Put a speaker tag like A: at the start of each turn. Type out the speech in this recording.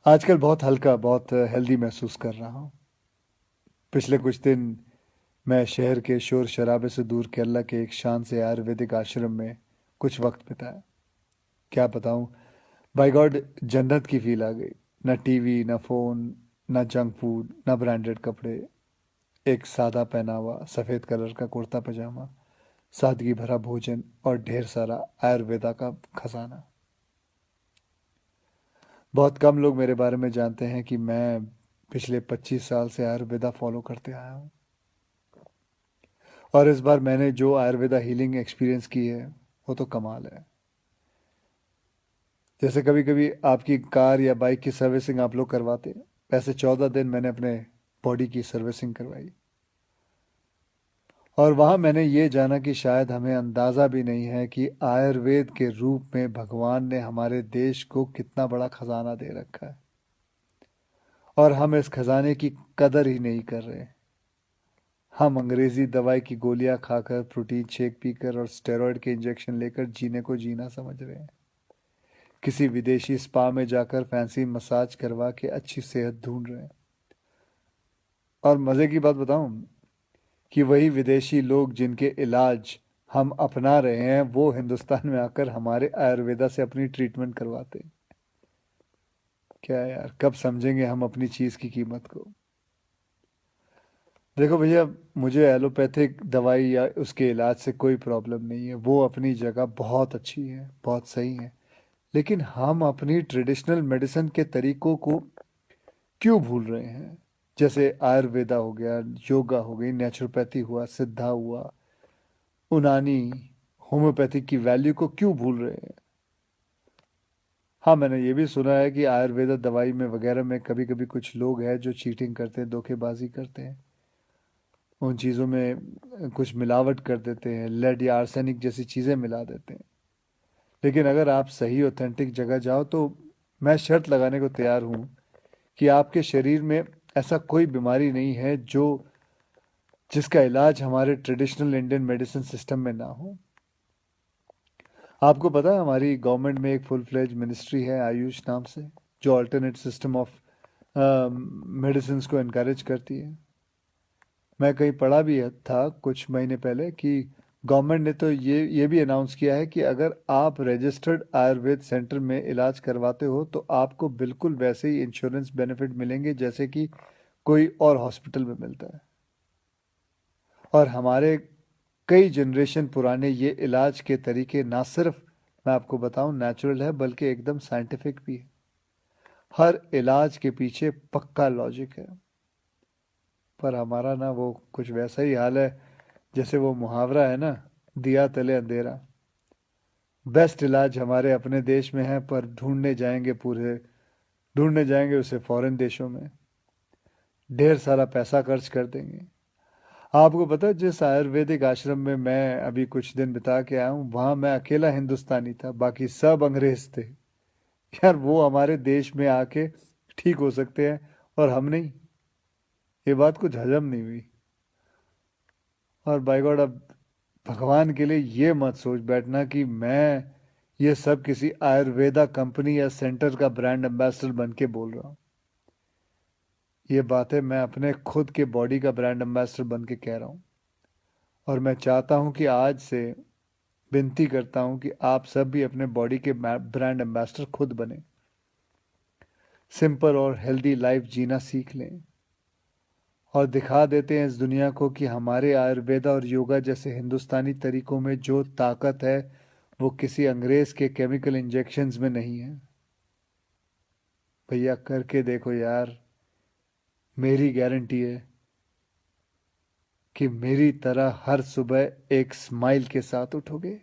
A: आजकल बहुत हल्का, बहुत हेल्दी महसूस कर रहा हूँ। पिछले कुछ दिन मैं शहर के शोर शराबे से दूर केरला के एक शांत से आयुर्वेदिक आश्रम में कुछ वक्त बिताया। क्या बताऊँ, बाय गॉड, जन्नत की फील आ गई। न टीवी, न फोन, न जंक फूड, न ब्रांडेड कपड़े। एक सादा पहनावा, सफ़ेद कलर का कुर्ता पजामा, सादगी भरा भोजन और ढेर सारा आयुर्वेदा का खजाना। बहुत कम लोग मेरे बारे में जानते हैं कि मैं पिछले 25 साल से आयुर्वेदा फॉलो करते आया हूँ। और इस बार मैंने जो आयुर्वेदा हीलिंग एक्सपीरियंस की है वो तो कमाल है। जैसे कभी कभी आपकी कार या बाइक की सर्विसिंग आप लोग करवाते हैं, वैसे 14 दिन मैंने अपने बॉडी की सर्विसिंग करवाई। और वहाँ मैंने ये जाना कि शायद हमें अंदाज़ा भी नहीं है कि आयुर्वेद के रूप में भगवान ने हमारे देश को कितना बड़ा खजाना दे रखा है, और हम इस खजाने की कदर ही नहीं कर रहे। हम अंग्रेजी दवाई की गोलियां खाकर, प्रोटीन शेक पीकर और स्टेरॉयड के इंजेक्शन लेकर जीने को जीना समझ रहे हैं। किसी विदेशी स्पा में जाकर फैंसी मसाज करवा के अच्छी सेहत ढूंढ रहे हैं। और मज़े की बात बताऊं, कि वही विदेशी लोग जिनके इलाज हम अपना रहे हैं वो हिंदुस्तान में आकर हमारे आयुर्वेदा से अपनी ट्रीटमेंट करवाते हैं। क्या यार, कब समझेंगे हम अपनी चीज़ की कीमत को। देखो भैया, मुझे एलोपैथिक दवाई या उसके इलाज से कोई प्रॉब्लम नहीं है, वो अपनी जगह बहुत अच्छी है, बहुत सही है। लेकिन हम अपनी ट्रेडिशनल मेडिसिन के तरीकों को क्यों भूल रहे हैं? जैसे आयुर्वेदा हो गया, योगा हो गई, नेचुरोपैथी हुआ, सिद्धा हुआ, उनानी, होम्योपैथिक की वैल्यू को क्यों भूल रहे हैं? हाँ, मैंने ये भी सुना है कि आयुर्वेदा दवाई में वगैरह में कभी कभी कुछ लोग हैं जो चीटिंग करते हैं, धोखेबाजी करते हैं। उन चीज़ों में कुछ मिलावट कर देते हैं, लेड या आर्सेनिक जैसी चीज़ें मिला देते हैं। लेकिन अगर आप सही ऑथेंटिक जगह जाओ तो मैं शर्त लगाने को तैयार हूँ कि आपके शरीर में ऐसा कोई बीमारी नहीं है जो जिसका इलाज हमारे ट्रेडिशनल इंडियन मेडिसिन सिस्टम में ना हो। आपको पता है, हमारी गवर्नमेंट में एक फुल फ्लेज मिनिस्ट्री है आयुष नाम से, जो अल्टरनेट सिस्टम ऑफ मेडिसिन को इनकरेज करती है। मैं कहीं पढ़ा भी था कुछ महीने पहले कि गवर्नमेंट ने तो ये भी अनाउंस किया है कि अगर आप रजिस्टर्ड आयुर्वेद सेंटर में इलाज करवाते हो तो आपको बिल्कुल वैसे ही इंश्योरेंस बेनिफिट मिलेंगे जैसे कि कोई और हॉस्पिटल में मिलता है। और हमारे कई जनरेशन पुराने ये इलाज के तरीके ना सिर्फ, मैं आपको बताऊं, नेचुरल है बल्कि एकदम साइंटिफिक भी है। हर इलाज के पीछे पक्का लॉजिक है। पर हमारा ना वो कुछ वैसा ही हाल है, जैसे वो मुहावरा है ना, दिया तले अंधेरा। बेस्ट इलाज हमारे अपने देश में है पर ढूंढने जाएंगे उसे फॉरेन देशों में। ढेर सारा पैसा खर्च कर देंगे। आपको पता है, जिस आयुर्वेदिक आश्रम में मैं अभी कुछ दिन बिता के आया हूँ वहां मैं अकेला हिंदुस्तानी था, बाकी सब अंग्रेज थे। यार, वो हमारे देश में आके ठीक हो सकते हैं और हम नहीं। ये बात कुछ हजम नहीं हुई। और बाय गॉड, अब भगवान के लिए ये मत सोच बैठना कि मैं ये सब किसी आयुर्वेदा कंपनी या सेंटर का ब्रांड एम्बेसडर बन के बोल रहा हूँ। ये बातें मैं अपने खुद के बॉडी का ब्रांड एम्बेसडर बन के कह रहा हूँ। और मैं चाहता हूँ कि आज से विनती करता हूँ कि आप सब भी अपने बॉडी के ब्रांड एम्बेसडर खुद बने। सिंपल और हेल्दी लाइफ जीना सीख लें और दिखा देते हैं इस दुनिया को कि हमारे आयुर्वेदा और योगा जैसे हिंदुस्तानी तरीकों में जो ताकत है वो किसी अंग्रेज के केमिकल इंजेक्शंस में नहीं है। भैया, करके देखो यार। मेरी गारंटी है कि मेरी तरह हर सुबह एक स्माइल के साथ उठोगे।